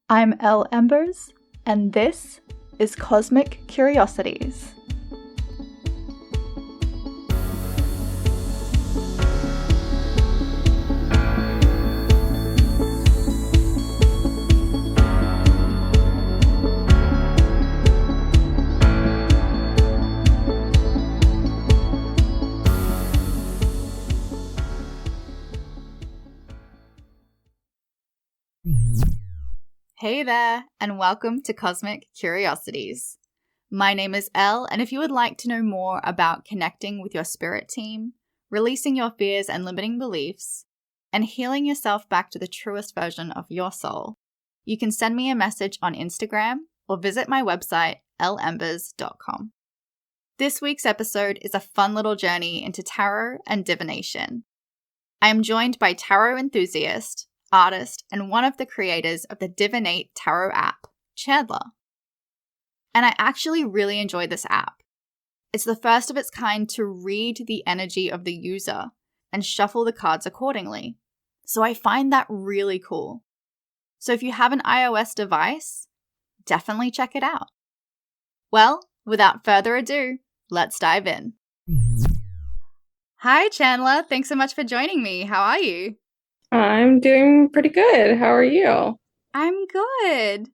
I'm Elle Embers, and this is Cosmic Curiosities. Hey there, and welcome to Cosmic Curiosities. My name is Elle, and if you would like to know more about connecting with your spirit team, releasing your fears and limiting beliefs, and healing yourself back to the truest version of your soul, you can send me a message on Instagram or visit my website, lembers.com. This week's episode is a fun little journey into tarot and divination. I am joined by tarot enthusiast, artist, and one of the creators of the DIVN8 Tarot app, Chandler. And I actually really enjoy this app. It's the first of its kind to read the energy of the user and shuffle the cards accordingly. So I find that really cool. So if you have an iOS device, definitely check it out. Well, without further ado, let's dive in. Hi, Chandler. Thanks so much for joining me. How are you? I'm doing pretty good. How are you? I'm good.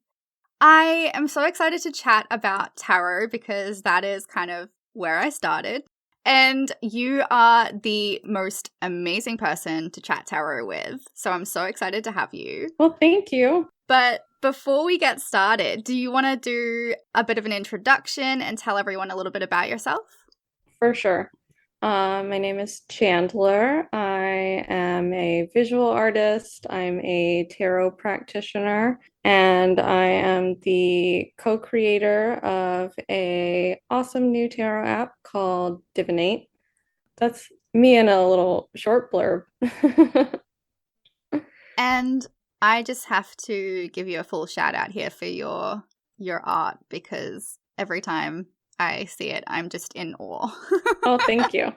I am so excited to chat about tarot because that is kind of where I started. And you are the most amazing person to chat tarot with. So I'm so excited to have you. Well, thank you. But before we get started, do you want to do a bit of an introduction and tell everyone a little bit about yourself? For sure. My name is Chandler. I am a visual artist. I'm a tarot practitioner, and I am the co-creator of an awesome new tarot app called Divinate. That's me in a little short blurb. And I just have to give you a full shout out here for your art because every time I see it, I'm just in awe. Oh, thank you.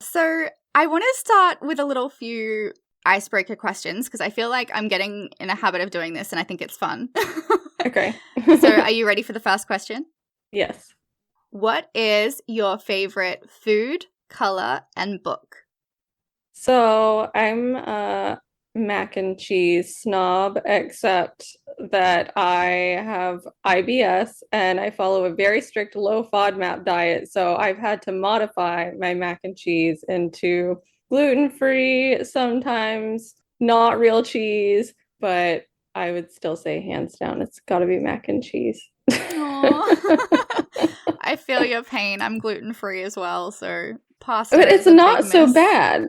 So I want to start with a little few icebreaker questions because I feel like I'm getting in a habit of doing this and I think it's fun. Okay. So are you ready for the first question? Yes. What is your favorite food, color, and book? So I'm a mac and cheese snob, except that I have IBS and I follow a very strict low FODMAP diet. So I've had to modify my mac and cheese into gluten-free, sometimes not real cheese, but I would still say hands down, it's got to be mac and cheese. I feel your pain. I'm gluten-free as well, so pasta But it's is a not big so miss. bad.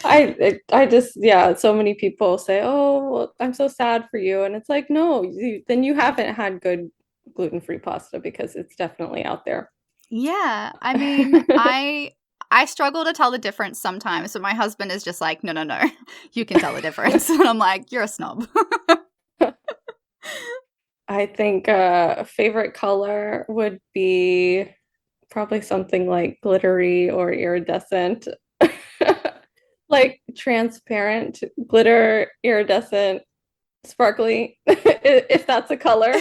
I just, yeah, so many people say, oh, well, I'm so sad for you. And it's like, no, then you haven't had good gluten-free pasta because it's definitely out there. Yeah, I mean, I struggle to tell the difference sometimes, but my husband is just like, no, you can tell the difference. And I'm like, you're a snob. I think favorite color would be probably something like glittery or iridescent. Like transparent, glitter, iridescent, sparkly, if that's a color.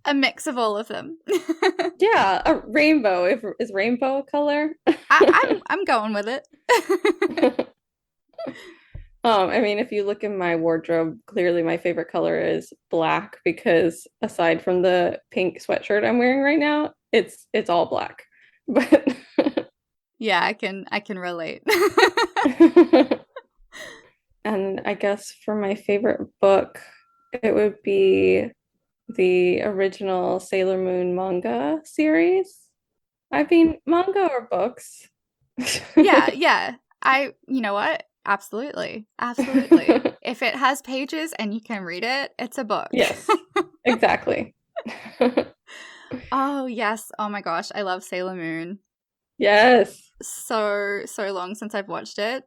A mix of all of them. Yeah, a rainbow. Is rainbow a color? I'm going with it. I mean, if you look in my wardrobe, clearly my favorite color is black because aside from the pink sweatshirt I'm wearing right now, it's all black. But yeah, I can relate. and I guess for my favorite book, it would be the original Sailor Moon manga series. I mean, manga or books. Yeah. You know what? Absolutely. If it has pages and you can read it, it's a book. Yes, exactly. Oh, yes. Oh my gosh. I love Sailor Moon. Yes. So long since I've watched it,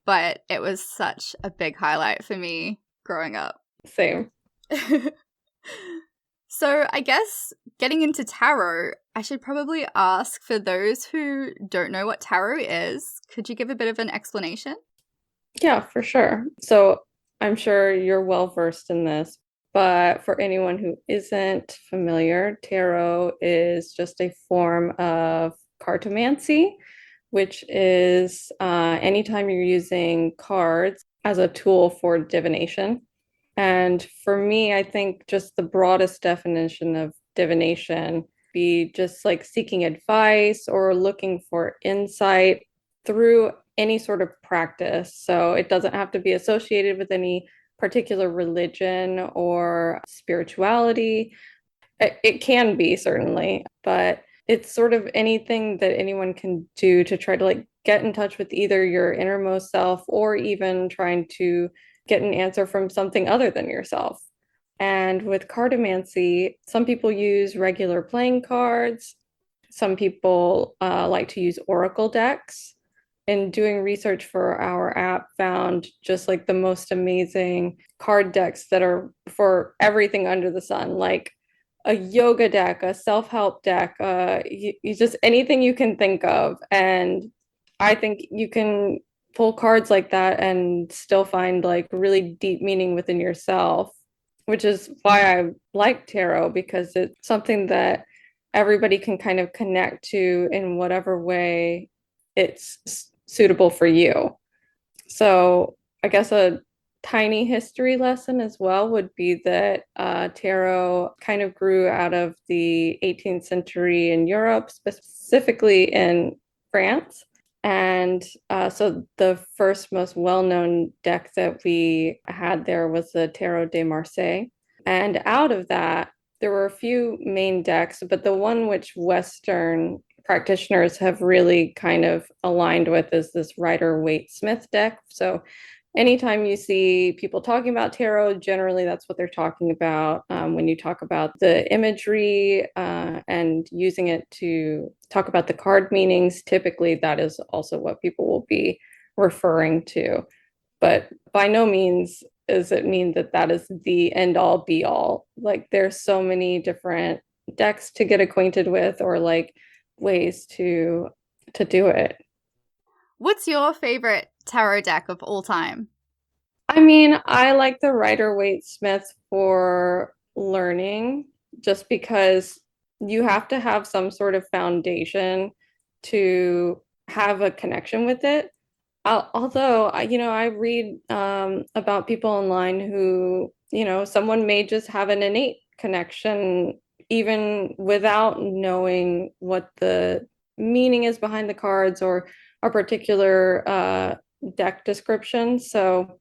but it was such a big highlight for me growing up. Same. So I guess getting into tarot, I should probably ask for those who don't know what tarot is, could you give a bit of an explanation? Yeah, for sure. So I'm sure you're well versed in this, but for anyone who isn't familiar, tarot is just a form of cartomancy, which is anytime you're using cards as a tool for divination. And for me, I think just the broadest definition of divination be just like seeking advice or looking for insight through any sort of practice. So it doesn't have to be associated with any particular religion or spirituality. It can be certainly, but it's sort of anything that anyone can do to try to like get in touch with either your innermost self or even trying to get an answer from something other than yourself. And with cartomancy, some people use regular playing cards. Some people like to use oracle decks. And doing research for our app, found just like the most amazing card decks that are for everything under the sun, like a yoga deck, a self-help deck, you just anything you can think of. And I think you can pull cards like that and still find like really deep meaning within yourself, which is why I like tarot, because it's something that everybody can kind of connect to in whatever way it's suitable for you. So I guess a tiny history lesson as well would be that tarot kind of grew out of the 18th century in Europe, specifically in France. And so the first most well-known deck that we had there was the Tarot de Marseille. And out of that, there were a few main decks, but the one which Western practitioners have really kind of aligned with is this Rider-Waite-Smith deck. So anytime you see people talking about tarot, generally that's what they're talking about. When you talk about the imagery and using it to talk about the card meanings, typically that is also what people will be referring to. But by no means does it mean that that is the end all be all. Like there's so many different decks to get acquainted with, or like ways to do it. What's your favorite tarot deck of all time? I mean, I like the Rider-Waite-Smith for learning, just because you have to have some sort of foundation to have a connection with it. Although, I read about people online who, someone may just have an innate connection even without knowing what the meaning is behind the cards or a particular deck description. So,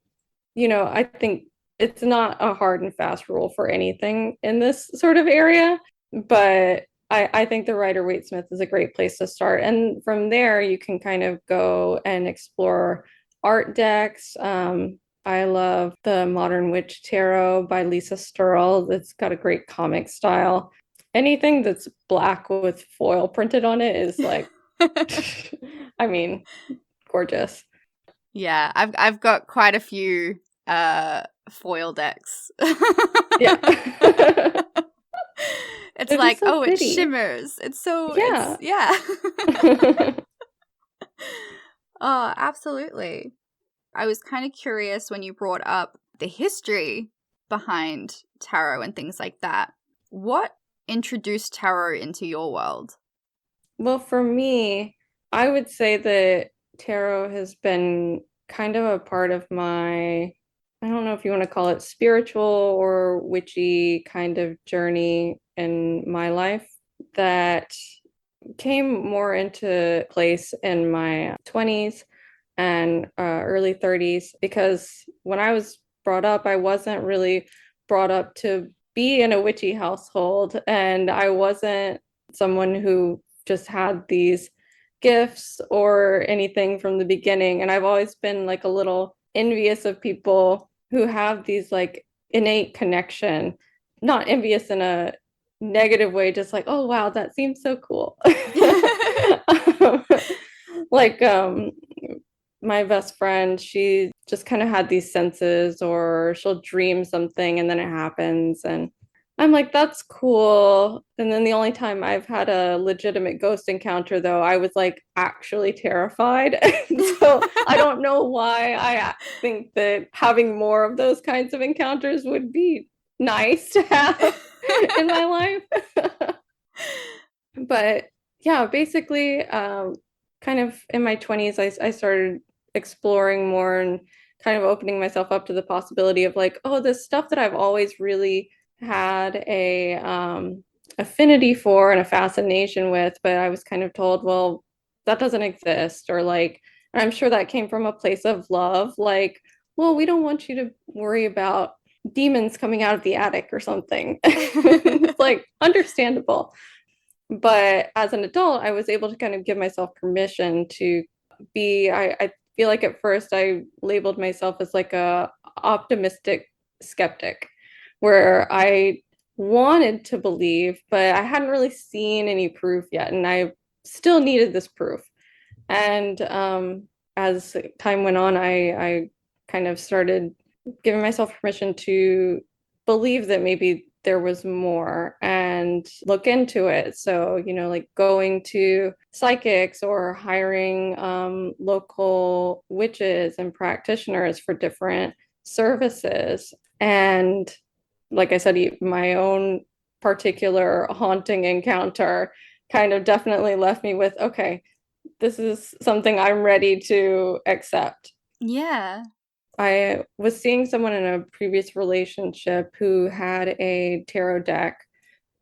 I think it's not a hard and fast rule for anything in this sort of area, but I think the Rider-Waite-Smith is a great place to start. And from there, you can kind of go and explore art decks. I love the Modern Witch Tarot by Lisa Sturrell. It's got a great comic style. Anything that's black with foil printed on it is like, I mean, gorgeous. Yeah, I've got quite a few foil decks. Yeah. It's They're just like, so oh, it pretty. shimmers. It's Yeah. yeah. Oh, absolutely. I was kind of curious when you brought up the history behind tarot and things like that. What introduced tarot into your world? Well, for me, I would say that tarot has been kind of a part of my, I don't know if you want to call it spiritual or witchy kind of journey in my life, that came more into place in my 20s and early 30s, because when I was brought up, I wasn't really brought up to be in a witchy household, and I wasn't someone who just had these gifts or anything from the beginning. And I've always been like a little envious of people who have these like innate connection, not envious in a negative way, just like, oh wow, that seems so cool. Like my best friend, she just kind of had these senses, or she'll dream something and then it happens. And I'm like, that's cool. And then the only time I've had a legitimate ghost encounter, though, I was like actually terrified. And so I don't know why I think that having more of those kinds of encounters would be nice to have in my life. But yeah, basically, kind of in my 20s, I started exploring more and kind of opening myself up to the possibility of like, oh, this stuff that I've always really had a affinity for and a fascination with, but I was kind of told, well, that doesn't exist, or like, and I'm sure that came from a place of love, like, well, we don't want you to worry about demons coming out of the attic or something. It's like understandable. But as an adult, I was able to kind of give myself permission to I feel like at first I labeled myself as like a optimistic skeptic, where I wanted to believe, but I hadn't really seen any proof yet. And I still needed this proof. And as time went on, I kind of started giving myself permission to believe that maybe there was more and look into it. So, like going to psychics or hiring local witches and practitioners for different services. And like I said, my own particular haunting encounter kind of definitely left me with, okay, this is something I'm ready to accept. Yeah. I was seeing someone in a previous relationship who had a tarot deck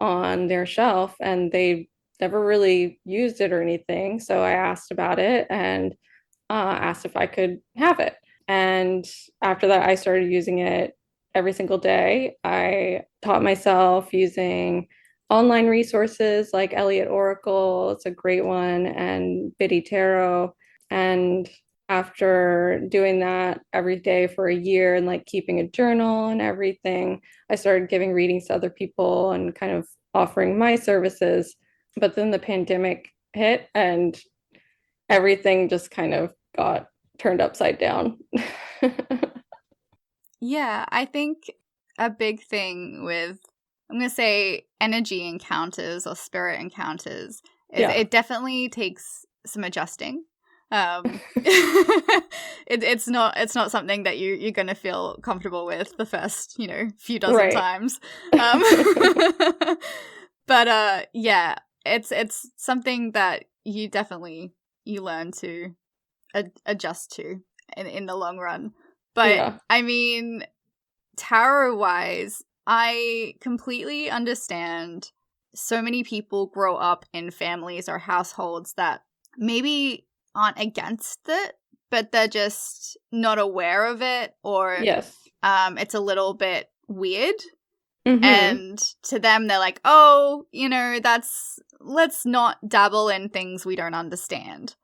on their shelf and they never really used it or anything. So I asked about it and asked if I could have it. And after that, I started using it every single day. I taught myself using online resources like Elliott Oracle, it's a great one, and Biddy Tarot. And after doing that every day for a year and like keeping a journal and everything, I started giving readings to other people and kind of offering my services. But then the pandemic hit and everything just kind of got turned upside down. Yeah, I think a big thing with, I'm going to say, energy encounters or spirit encounters is Yeah. it definitely takes some adjusting. It's not something that you're going to feel comfortable with the first, few dozen Right. times. Um, but yeah, it's something that you learn to adjust to in the long run. But Yeah. I mean, tarot wise, I completely understand so many people grow up in families or households that maybe aren't against it, but they're just not aware of it, or Yes. it's a little bit weird. Mm-hmm. And to them, they're like, oh, let's not dabble in things we don't understand.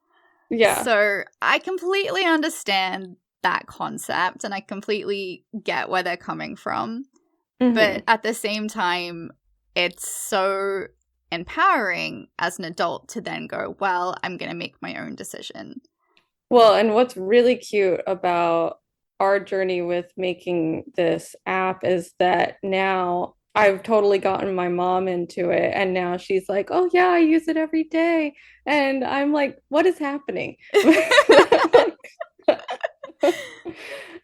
Yeah. So I completely understand that concept and I completely get where they're coming from. Mm-hmm. But at the same time, it's so empowering as an adult to then go, well, I'm going to make my own decision. Well, and what's really cute about our journey with making this app is that now I've totally gotten my mom into it. And now she's like, oh, yeah, I use it every day. And I'm like, what is happening?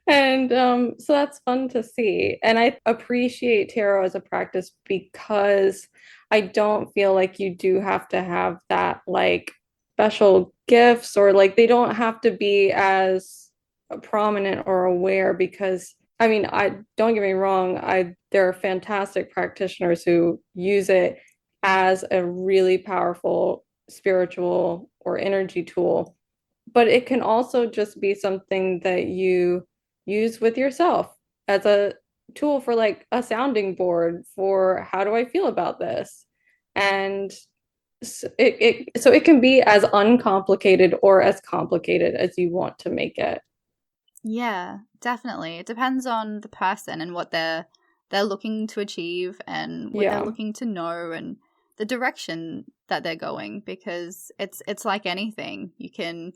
And so that's fun to see. And I appreciate tarot as a practice because I don't feel like you do have to have that like special gifts, or like they don't have to be as prominent or aware, because I mean, I don't get me wrong, there are fantastic practitioners who use it as a really powerful spiritual or energy tool, but it can also just be something that you use with yourself as a tool for like a sounding board for how do I feel about this. And so it can be as uncomplicated or as complicated as you want to make it. Yeah, definitely. It depends on the person and what they're looking to achieve and what they're Yeah. looking to know and the direction that they're going, because it's like anything. You can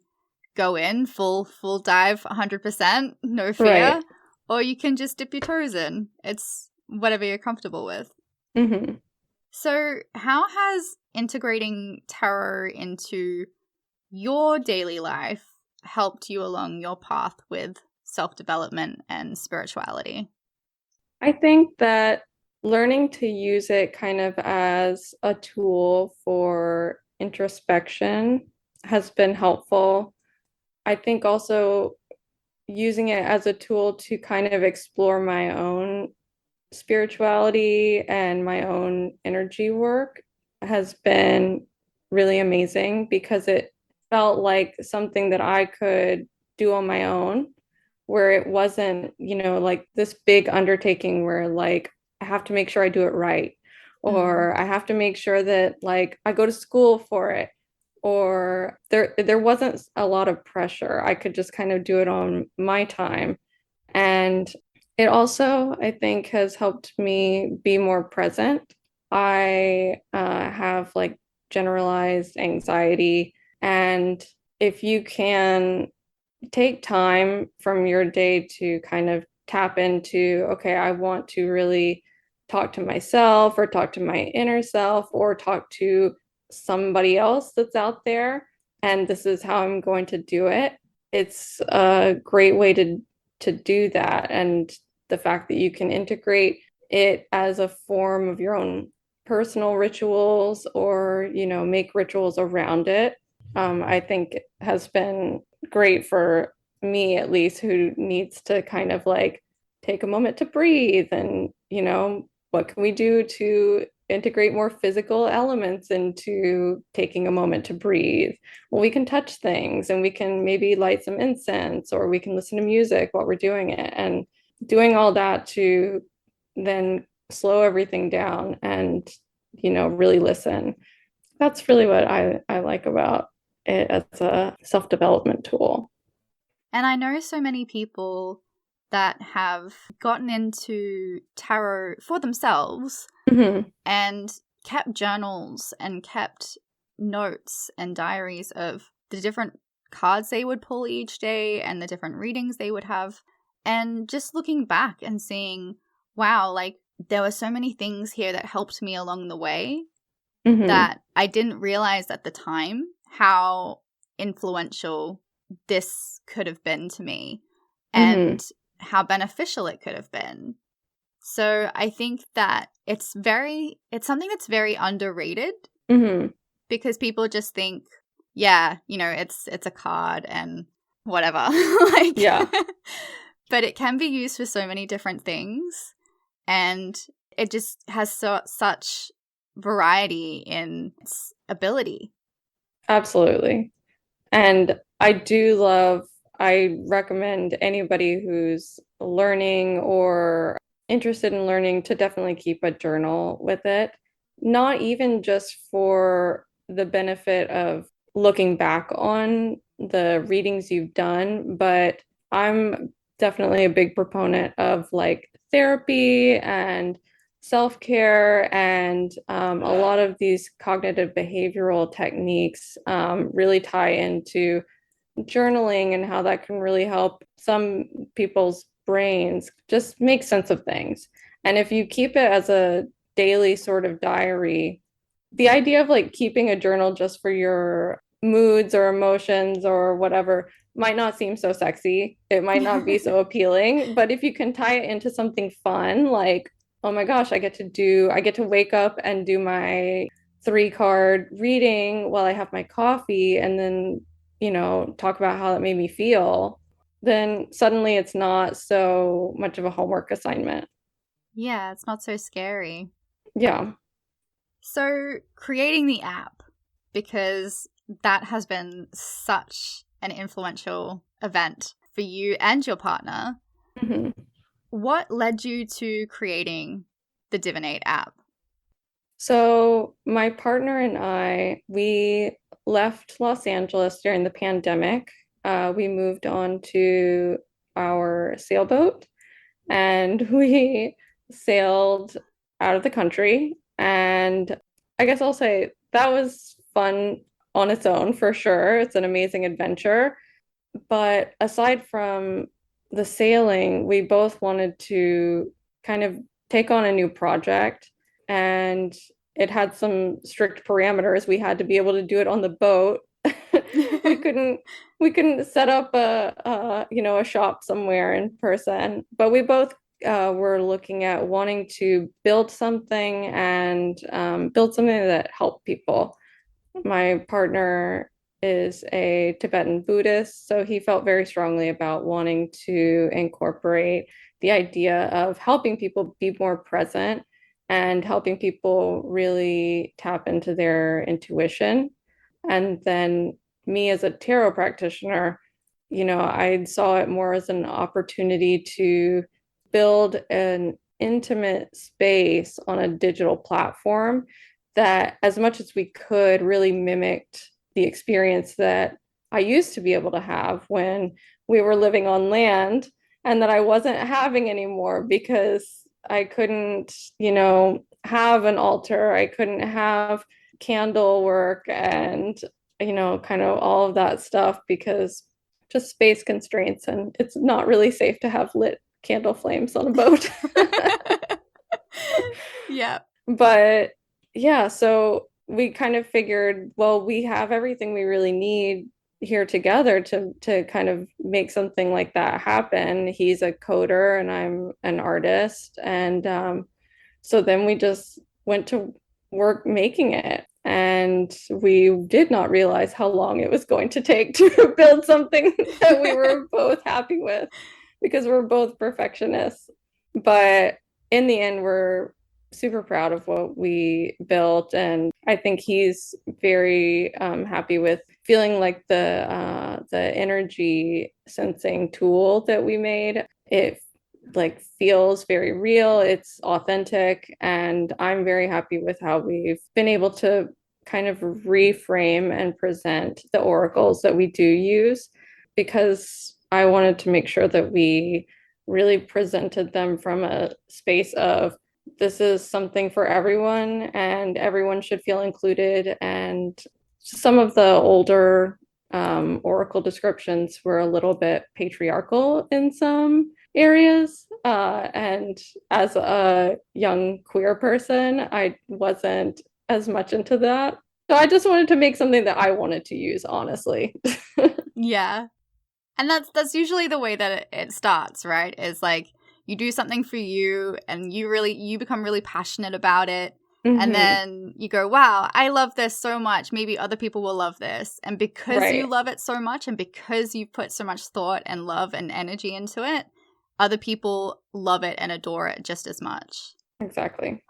go in full dive 100%, no fear, Right. or you can just dip your toes in. It's whatever you're comfortable with. Hmm. So, how has integrating tarot into your daily life helped you along your path with self-development and spirituality? I think that learning to use it kind of as a tool for introspection has been helpful. I think also using it as a tool to kind of explore my own spirituality and my own energy work has been really amazing because it felt like something that I could do on my own, where it wasn't, like this big undertaking where like I have to make sure I do it right, Mm. or I have to make sure that like I go to school for it, or there wasn't a lot of pressure. I could just kind of do it on my time. And it also, I think, has helped me be more present. I have like generalized anxiety. And if you can take time from your day to kind of tap into, okay, I want to really talk to myself or talk to my inner self or talk to somebody else that's out there, and this is how I'm going to do it. It's a great way to do that. And the fact that you can integrate it as a form of your own personal rituals or, make rituals around it, I think has been great for me, at least, who needs to kind of like take a moment to breathe and, what can we do to integrate more physical elements into taking a moment to breathe? Well, we can touch things and we can maybe light some incense or we can listen to music while we're doing it, and doing all that to then slow everything down and, really listen. That's really what I like about it as a self-development tool. And I know so many people that have gotten into tarot for themselves Hmm. and kept journals and kept notes and diaries of the different cards they would pull each day and the different readings they would have. And just looking back and seeing, wow, like there were so many things here that helped me along the way Hmm. that I didn't realize at the time how influential this could have been to me Hmm. and how beneficial it could have been. So I think that it's something that's very underrated Hmm. because people just think, yeah, it's a card and whatever. Like Yeah, but it can be used for so many different things, and it just has such variety in its ability. absolutely. And I recommend anybody who's learning or interested in learning to definitely keep a journal with it. Not even just for the benefit of looking back on the readings you've done, but I'm definitely a big proponent of like therapy and self-care, and a lot of these cognitive behavioral techniques really tie into journaling and how that can really help some people's brains just make sense of things. And if you keep it as a daily sort of diary, the idea of like keeping a journal just for your moods or emotions or whatever might not seem so sexy. It might not be so appealing, but if you can tie it into something fun, like, oh my gosh, I get to wake up and do my 3 card reading while I have my coffee and then, talk about how that made me feel, then suddenly it's not so much of a homework assignment. Yeah, it's not so scary. Yeah. So, creating the app, because that has been such an influential event for you and your partner, Mhm. what led you to creating the DIVN8 app? So my partner and we left Los Angeles during the pandemic. We moved on to our sailboat and we sailed out of the country. And I guess I'll say that was fun on its own for sure. It's an amazing adventure. But aside from the sailing, we both wanted to kind of take on a new project. and it had some strict parameters. We had to be able to do it on the boat. we couldn't we couldn't set up a shop somewhere in person, but we both were looking at wanting to build something and build something that helped people. My partner is a Tibetan Buddhist, so he felt very strongly about wanting to incorporate the idea of helping people be more present and helping people really tap into their intuition. And then me as a tarot practitioner, I saw it more as an opportunity to build an intimate space on a digital platform that, as much as we could, really mimicked the experience that I used to be able to have when we were living on land, and that I wasn't having anymore because I couldn't, have an altar. I couldn't have candle work and, kind of all of that stuff because just space constraints, and it's not really safe to have lit candle flames on a boat. Yeah. But yeah, so we kind of figured, well, we have everything we really need here together to kind of make something like that happen. He's a coder and I'm an artist. And so then we just went to work making it. And we did not realize how long it was going to take to build something that we were both happy with because we're both perfectionists. But in the end, we're super proud of what we built. And I think he's very happy with feeling like the energy sensing tool that we made. It like feels very real, it's authentic, and I'm very happy with how we've been able to kind of reframe and present the oracles that we do use, because I wanted to make sure that we really presented them from a space of this is something for everyone and everyone should feel included. And some of the older oracle descriptions were a little bit patriarchal in some areas. And as a young queer person, I wasn't as much into that. So I just wanted to make something that I wanted to use, honestly. Yeah. And that's usually the way that it starts, right? Is like you do something for you and you become really passionate about it. Mm-hmm. And then you go, wow, I love this so much. Maybe other people will love this. And because you love it so much and because you put so much thought and love and energy into it, other people love it and adore it just as much. Exactly.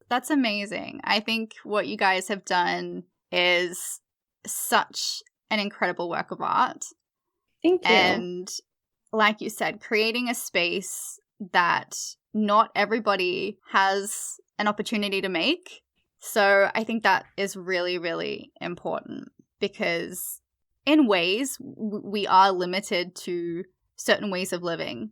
That's amazing. I think what you guys have done is such an incredible work of art. Thank you. And like you said, creating a space that not everybody has an opportunity to make. So I think that is really, really important because in ways we are limited to certain ways of living.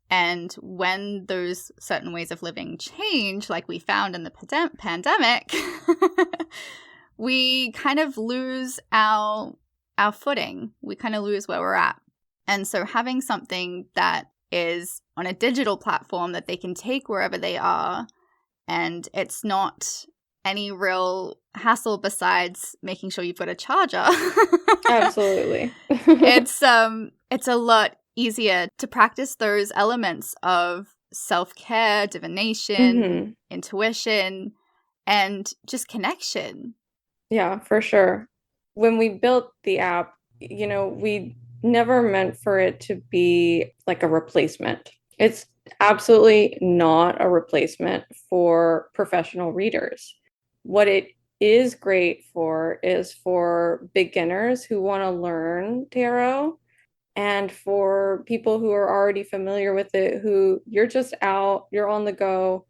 And when those certain ways of living change, like we found in the pandemic, we kind of lose our footing. We kind of lose where we're at. And so having something that is on a digital platform that they can take wherever they are, and it's not any real hassle besides making sure you've got a charger. Absolutely. It's a lot easier to practice those elements of self-care, divination, intuition, and just connection. Yeah, for sure. When we built the app, we never meant for it to be like a replacement. It's absolutely not a replacement for professional readers. What it is great for is for beginners who want to learn tarot, and for people who are already familiar with it, who you're just out, you're on the go,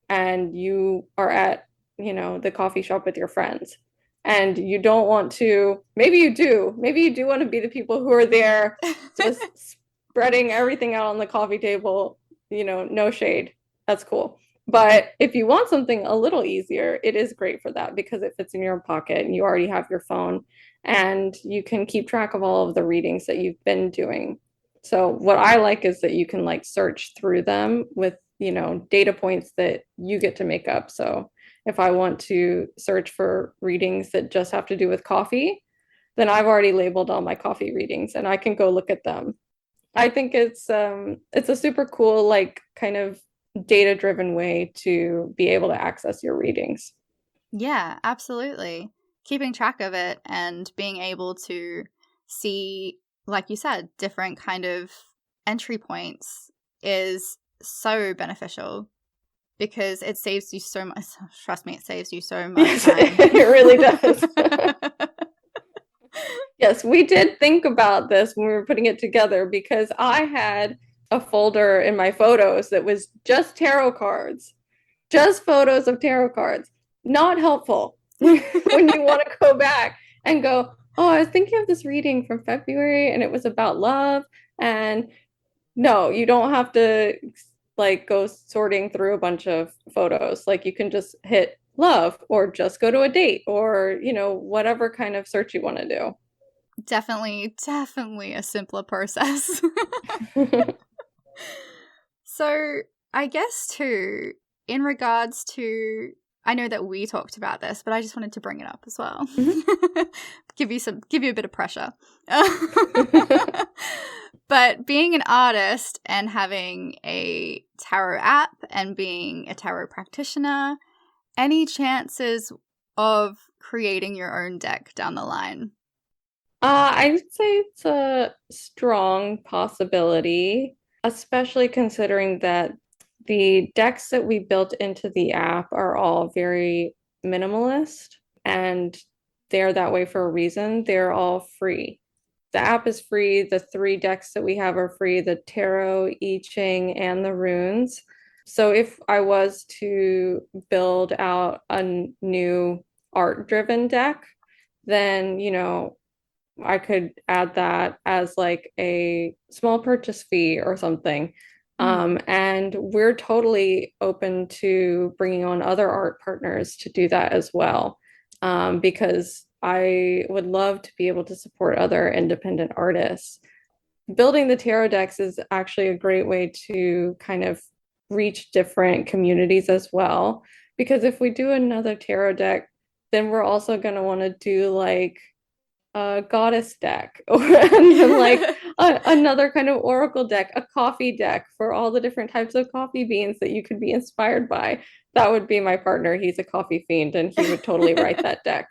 and you are at, the coffee shop with your friends. And you don't want to, maybe you do want to be the people who are there just spreading everything out on the coffee table, no shade. That's cool. But if you want something a little easier, it is great for that because it fits in your pocket and you already have your phone and you can keep track of all of the readings that you've been doing. So what I like is that you can search through them with, data points that you get to make up. So if I want to search for readings that just have to do with coffee, then I've already labeled all my coffee readings and I can go look at them. I think it's a super cool, like, kind of data-driven way to be able to access your readings. Yeah, absolutely. Keeping track of it and being able to see, like you said, different kind of entry points is so beneficial because it saves you so much. Trust me, it saves you so much Yes, time. it really does. Yes, we did think about this when we were putting it together because I had a folder in my photos that was just tarot cards, just photos of tarot cards. Not helpful when you want to go back and go, oh, I was thinking of this reading from February and it was about love. And no, you don't have to like go sorting through a bunch of photos. Like you can just hit love or just go to a date or, whatever kind of search you want to do. Definitely a simpler process. So, I guess too, in regards to, I know that we talked about this, but I just wanted to bring it up as well. Mm-hmm. give you a bit of pressure. But being an artist and having a tarot app and being a tarot practitioner, any chances of creating your own deck down the line? I would say it's a strong possibility, especially considering that the decks that we built into the app are all very minimalist and they're that way for a reason. They're all free. The app is free. The 3 decks that we have are free, the tarot, I Ching, and the runes. So if I was to build out a new art-driven deck, then, I could add that as like a small purchase fee or something. And we're totally open to bringing on other art partners to do that as well, because I would love to be able to support other independent artists. Building the tarot decks is actually a great way to kind of reach different communities as well. Because if we do another tarot deck, then we're also going to want to do like a goddess deck or and then like another kind of oracle deck, a coffee deck for all the different types of coffee beans that you could be inspired by. That would be my partner. He's a coffee fiend and he would totally write that deck.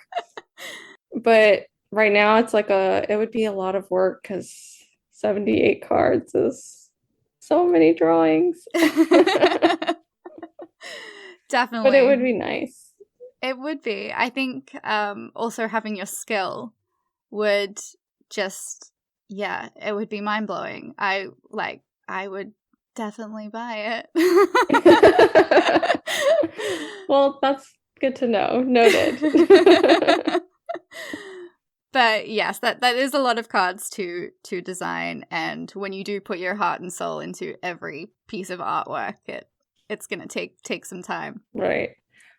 But right now it would be a lot of work because 78 cards is so many drawings. Definitely. But it would be nice. It would be. I think also having your skill would just, it would be mind-blowing. I would definitely buy it. Well, that's good to know. Noted. But yes, that is a lot of cards to design, and when you do put your heart and soul into every piece of artwork, it's going to take some time. Right.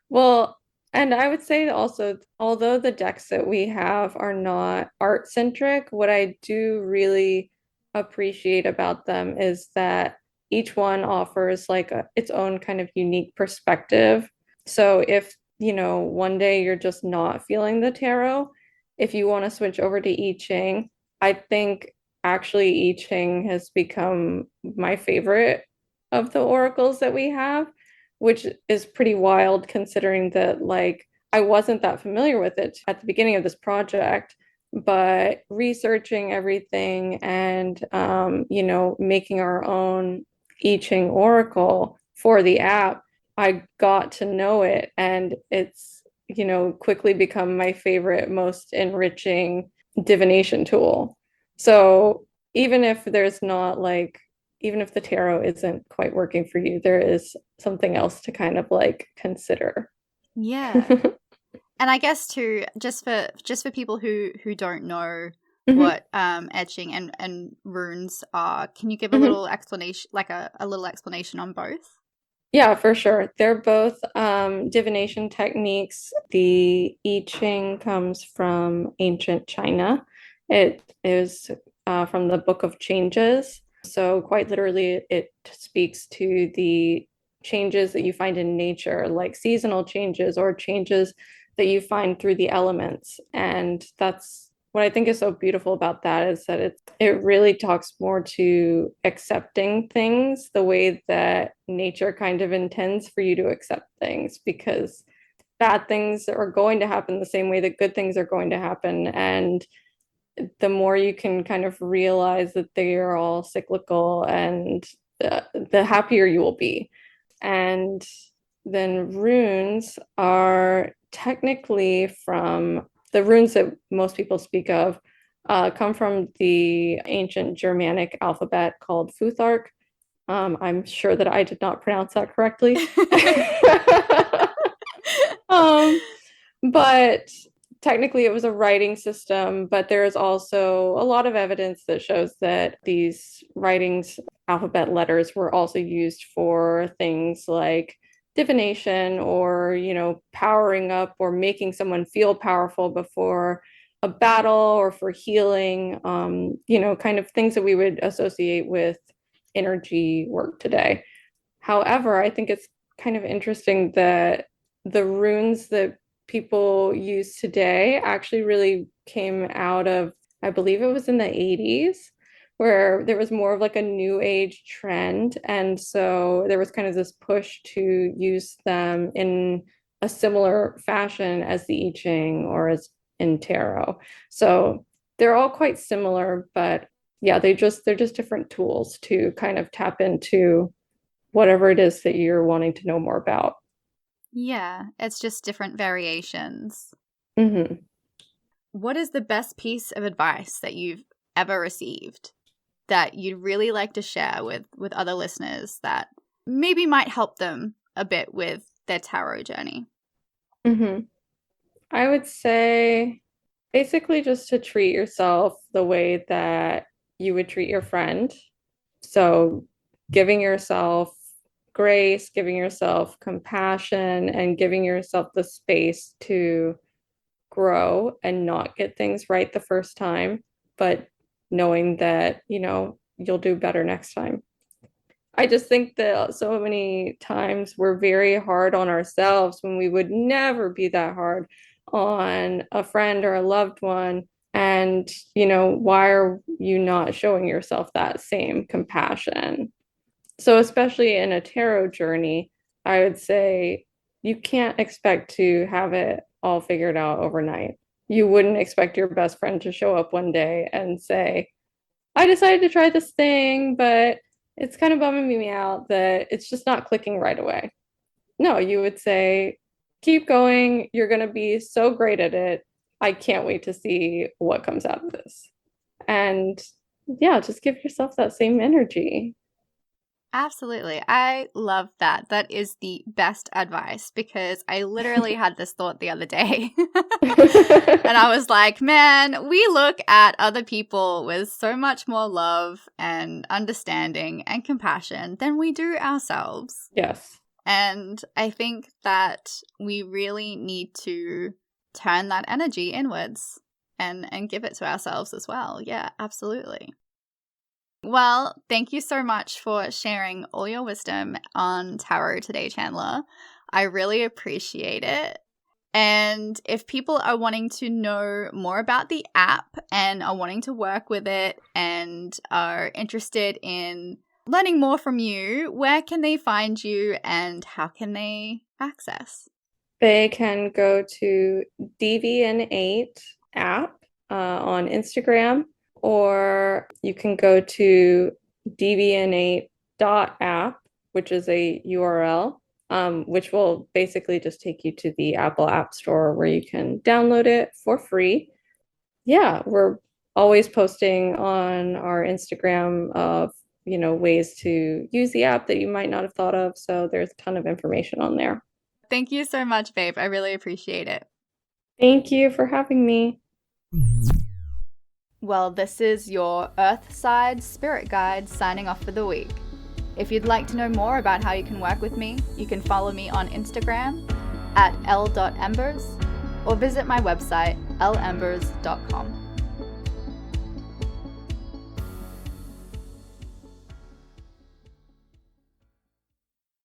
Well, and I would say also, although the decks that we have are not art-centric, what I do really appreciate about them is that each one offers like its own kind of unique perspective. So if, one day you're just not feeling the tarot, if you want to switch over to I Ching, I think actually I Ching has become my favorite of the oracles that we have, which is pretty wild considering that like I wasn't that familiar with it at the beginning of this project, but researching everything and making our own I Ching oracle for the app, I got to know it and it's quickly become my favorite, most enriching divination tool. So even if there's not like even if the tarot isn't quite working for you, there is something else to kind of like consider. Yeah. And I guess too, just for people who don't know what etching and runes are, can you give a little explanation, like a little explanation on both? Yeah, for sure. They're both divination techniques. The I Ching comes from ancient China. It is from the Book of Changes. So quite literally, it speaks to the changes that you find in nature, like seasonal changes or changes that you find through the elements. And that's what I think is so beautiful about that, is that it really talks more to accepting things the way that nature kind of intends for you to accept things, because bad things are going to happen the same way that good things are going to happen. And the more you can kind of realize that they are all cyclical, and the happier you will be. And then runes are technically from the runes that most people speak of, come from the ancient Germanic alphabet called Futhark. I'm sure that I did not pronounce that correctly. But technically it was a writing system, but there is also a lot of evidence that shows that these writings, alphabet letters, were also used for things like divination, or, powering up or making someone feel powerful before a battle, or for healing, kind of things that we would associate with energy work today. However, I think it's kind of interesting that the runes that people use today actually really came out of, I believe it was in the 80s, where there was more of like a new age trend. And so there was kind of this push to use them in a similar fashion as the I Ching or as in tarot. So they're all quite similar, but yeah, they're just different tools to kind of tap into whatever it is that you're wanting to know more about. Yeah, it's just different variations. Mm-hmm. What is the best piece of advice that you've ever received that you'd really like to share with other listeners that maybe might help them a bit with their tarot journey? Mm-hmm. I would say basically just to treat yourself the way that you would treat your friend. So giving yourself grace, giving yourself compassion, and giving yourself the space to grow and not get things right the first time, but knowing that, you'll do better next time. I just think that so many times we're very hard on ourselves when we would never be that hard on a friend or a loved one. And, why are you not showing yourself that same compassion? So, especially in a tarot journey, I would say you can't expect to have it all figured out overnight. You wouldn't expect your best friend to show up one day and say, I decided to try this thing, but it's kind of bumming me out that it's just not clicking right away. No, you would say, keep going. You're going to be so great at it. I can't wait to see what comes out of this. And yeah, just give yourself that same energy. Absolutely. I love that. That is the best advice, because I literally had this thought the other day. And I was like, man, we look at other people with so much more love and understanding and compassion than we do ourselves. Yes. And I think that we really need to turn that energy inwards and give it to ourselves as well. Yeah, absolutely. Well, thank you so much for sharing all your wisdom on tarot today, Chandler. I really appreciate it. And if people are wanting to know more about the app and are wanting to work with it and are interested in learning more from you, where can they find you and how can they access? They can go to DIVN8 app on Instagram, or you can go to DIVN8.app, which is a URL, which will basically just take you to the Apple App Store where you can download it for free. Yeah, we're always posting on our Instagram of, ways to use the app that you might not have thought of. So there's a ton of information on there. Thank you so much, babe. I really appreciate it. Thank you for having me. Well, this is your Earth Side Spirit Guide signing off for the week. If you'd like to know more about how you can work with me, you can follow me on Instagram at l.embers or visit my website lembers.com.